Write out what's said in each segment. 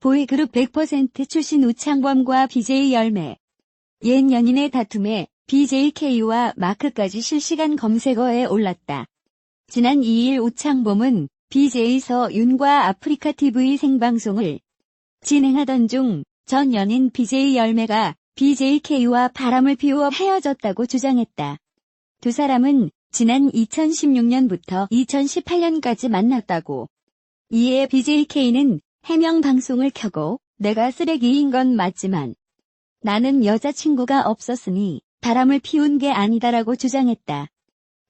보이그룹 100% 출신 우창범과 BJ 열매. 옛 연인의 다툼에 BJK와 마크까지 실시간 검색어에 올랐다. 지난 2일 우창범은 BJ 서윤과 아프리카TV 생방송을 진행하던 중 전 연인 BJ 열매가 BJK와 바람을 피워 헤어졌다고 주장했다. 두 사람은 지난 2016년부터 2018년까지 만났다고. 이에 BJK는 해명 방송을 켜고 내가 쓰레기인 건 맞지만 나는 여자친구가 없었으니 바람을 피운 게 아니다라고 주장했다.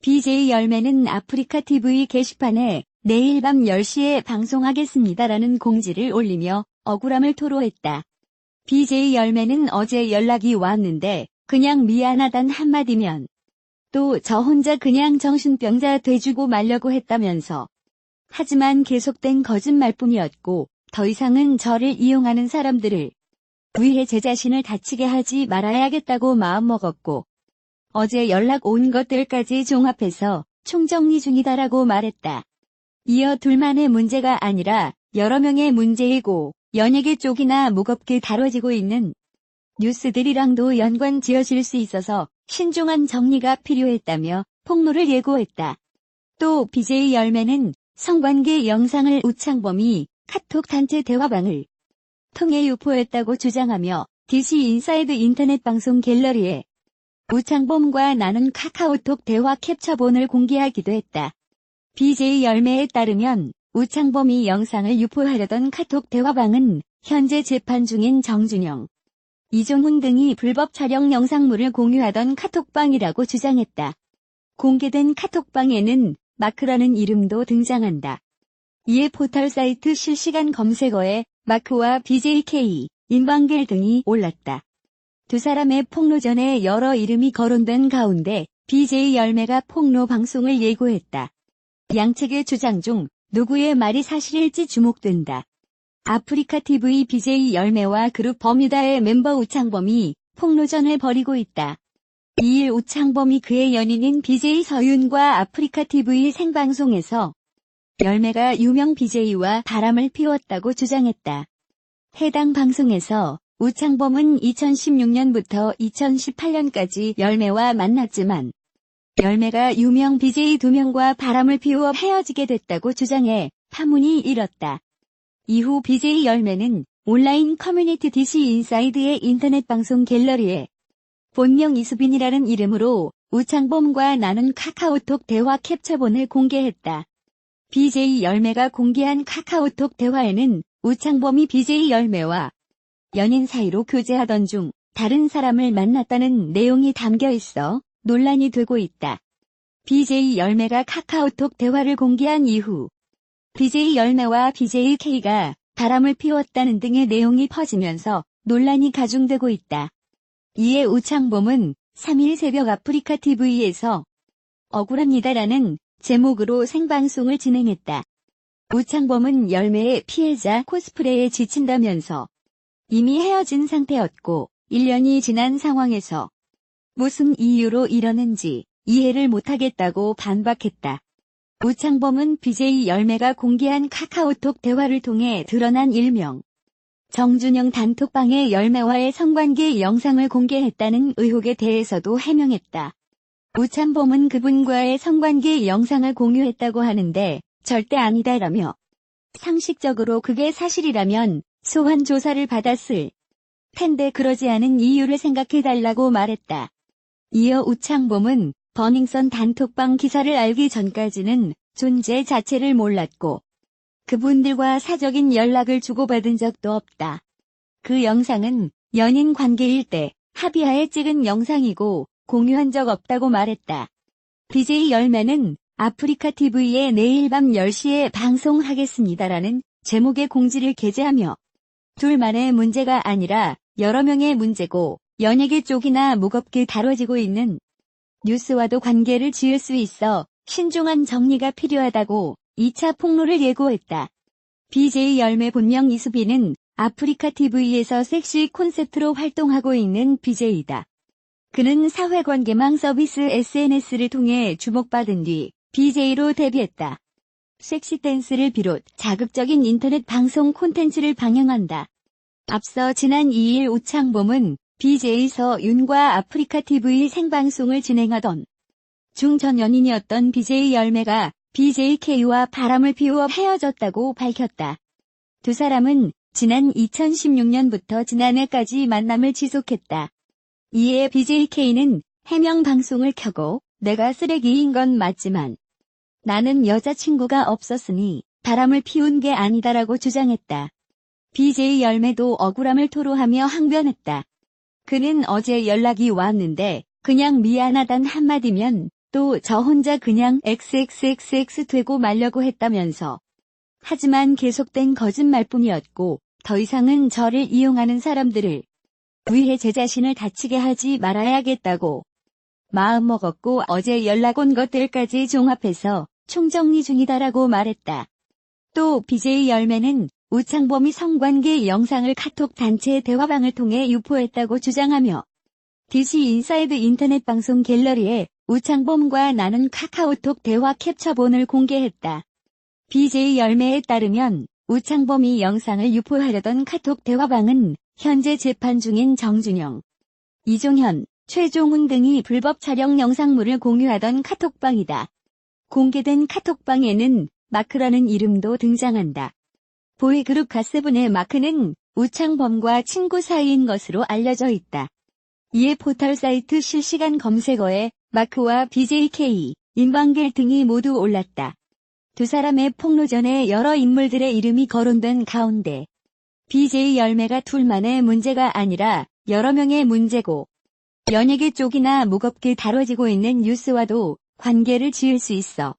BJ 열매는 아프리카TV 게시판에 내일 밤 10시에 방송하겠습니다라는 공지를 올리며 억울함을 토로했다. BJ 열매는 어제 연락이 왔는데 그냥 미안하단 한마디면 또 저 혼자 그냥 정신병자 돼주고 말려고 했다면서. 하지만 계속된 거짓말뿐이었고 더 이상은 저를 이용하는 사람들을 위해 제 자신을 다치게 하지 말아야겠다고 마음먹었고 어제 연락 온 것들까지 종합해서 총정리 중이다라고 말했다. 이어 둘만의 문제가 아니라 여러 명의 문제이고 연예계 쪽이나 무겁게 다뤄지고 있는 뉴스들이랑도 연관 지어질 수 있어서 신중한 정리가 필요했다며 폭로를 예고했다. 또 BJ 열매는 성관계 영상을 우창범이 카톡 단체 대화방을 통해 유포했다고 주장하며 DC 인사이드 인터넷 방송 갤러리에 우창범과 나눈 카카오톡 대화 캡처본을 공개하기도 했다. BJ 열매에 따르면 우창범이 영상을 유포하려던 카톡 대화방은 현재 재판 중인 정준영, 이종훈 등이 불법 촬영 영상물을 공유하던 카톡방이라고 주장했다. 공개된 카톡방에는 마크라는 이름도 등장한다. 이에 포털 사이트 실시간 검색어에 마크와 BJK, 임방길 등이 올랐다. 두 사람의 폭로 전에 여러 이름이 거론된 가운데 BJ 열매가 폭로 방송을 예고했다. 양측의 주장 중 누구의 말이 사실일지 주목된다. 아프리카TV BJ 열매와 그룹 버뮤다의 멤버 우창범이 폭로전을 벌이고 있다. 2일 우창범이 그의 연인인 BJ 서윤과 아프리카TV 생방송에서 열매가 유명 BJ와 바람을 피웠다고 주장했다. 해당 방송에서 우창범은 2016년부터 2018년까지 열매와 만났지만 열매가 유명 BJ 2명과 바람을 피워 헤어지게 됐다고 주장해 파문이 일었다. 이후 BJ 열매는 온라인 커뮤니티 DC 인사이드의 인터넷 방송 갤러리에 본명 이수빈이라는 이름으로 우창범과 나눈 카카오톡 대화 캡처본을 공개했다. BJ 열매가 공개한 카카오톡 대화에는 우창범이 BJ 열매와 연인 사이로 교제하던 중 다른 사람을 만났다는 내용이 담겨 있어 논란이 되고 있다. BJ 열매가 카카오톡 대화를 공개한 이후 BJ 열매와 BJK가 바람을 피웠다는 등의 내용이 퍼지면서 논란이 가중되고 있다. 이에 우창범은 3일 새벽 아프리카TV에서 억울합니다라는 제목으로 생방송을 진행했다. 우창범은 열매의 피해자 코스프레에 지친다면서 이미 헤어진 상태였고 1년이 지난 상황에서 무슨 이유로 이러는지 이해를 못하겠다고 반박했다. 우창범은 BJ 열매가 공개한 카카오톡 대화를 통해 드러난 일명 정준영 단톡방에 열매와의 성관계 영상을 공개했다는 의혹에 대해서도 해명했다. 우창범은 그분과의 성관계 영상을 공유했다고 하는데 절대 아니다라며 상식적으로 그게 사실이라면 소환 조사를 받았을 텐데 그러지 않은 이유를 생각해달라고 말했다. 이어 우창범은 버닝썬 단톡방 기사를 알기 전까지는 존재 자체를 몰랐고 그분들과 사적인 연락을 주고받은 적도 없다. 그 영상은 연인 관계일 때 합의하에 찍은 영상이고 공유한 적 없다고 말했다. BJ 열매는 아프리카TV에 내일 밤 10시에 방송하겠습니다라는 제목의 공지를 게재하며 둘만의 문제가 아니라 여러 명의 문제고 연예계 쪽이나 무겁게 다뤄지고 있는 뉴스와도 관계를 지을 수 있어 신중한 정리가 필요하다고 2차 폭로를 예고했다. BJ 열매 본명 이수빈은 아프리카TV에서 섹시 콘셉트로 활동하고 있는 BJ다. 그는 사회관계망 서비스 SNS를 통해 주목받은 뒤 BJ로 데뷔했다. 섹시 댄스를 비롯 자극적인 인터넷 방송 콘텐츠를 방영한다. 앞서 지난 2일 우창범은 BJ 서윤과 아프리카TV 생방송을 진행하던 중 전 연인이었던 BJ 열매가 BJ K와 바람을 피워 헤어졌다고 밝혔다. 두 사람은 지난 2016년부터 지난해까지 만남을 지속했다. 이에 BJ K는 해명 방송을 켜고 내가 쓰레기인 건 맞지만 나는 여자친구가 없었으니 바람을 피운 게 아니다라고 주장했다. BJ 열매도 억울함을 토로하며 항변했다. 그는 어제 연락이 왔는데 그냥 미안하단 한마디면 또 저 혼자 그냥 XXXX 되고 말려고 했다면서. 하지만 계속된 거짓말뿐이었고 더 이상은 저를 이용하는 사람들을 위해 제 자신을 다치게 하지 말아야겠다고 마음먹었고 어제 연락 온 것들까지 종합해서 총정리 중이다라고 말했다. 또 BJ 열매는 우창범이 성관계 영상을 카톡 단체 대화방을 통해 유포했다고 주장하며 DC 인사이드 인터넷 방송 갤러리에 우창범과 나눈 카카오톡 대화 캡처본을 공개했다. BJ 열매에 따르면 우창범이 영상을 유포하려던 카톡 대화방은 현재 재판 중인 정준영, 이종현, 최종훈 등이 불법 촬영 영상물을 공유하던 카톡방이다. 공개된 카톡방에는 마크라는 이름도 등장한다. 보이그룹 갓세븐의 마크는 우창범과 친구 사이인 것으로 알려져 있다. 이에 포털 사이트 실시간 검색어에 마크와 BJK, 임방길 등이 모두 올랐다. 두 사람의 폭로 전에 여러 인물들의 이름이 거론된 가운데 BJ 열매가 둘만의 문제가 아니라 여러 명의 문제고 연예계 쪽이나 무겁게 다뤄지고 있는 뉴스와도 관계를 지을 수 있어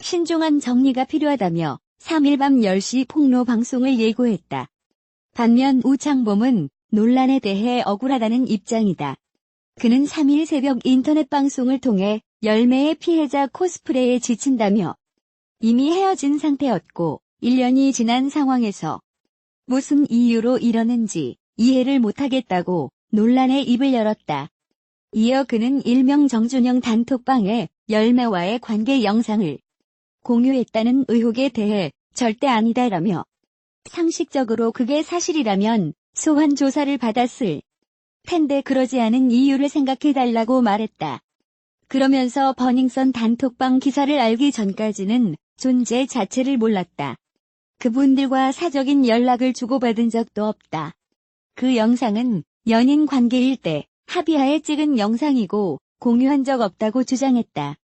신중한 정리가 필요하다며 3일 밤 10시 폭로 방송을 예고했다. 반면 우창범은 논란에 대해 억울하다는 입장이다. 그는 3일 새벽 인터넷 방송을 통해 열매의 피해자 코스프레에 지친다며 이미 헤어진 상태였고 1년이 지난 상황에서 무슨 이유로 이러는지 이해를 못하겠다고 논란에 입을 열었다. 이어 그는 일명 정준영 단톡방에 열매와의 관계 영상을 공유했다는 의혹에 대해 절대 아니다라며 상식적으로 그게 사실이라면 소환 조사를 받았을 텐데 그러지 않은 이유를 생각해달라고 말했다. 그러면서 버닝썬 단톡방 기사를 알기 전까지는 존재 자체를 몰랐다. 그분들과 사적인 연락을 주고받은 적도 없다. 그 영상은 연인 관계일 때 합의하에 찍은 영상이고 공유한 적 없다고 주장했다.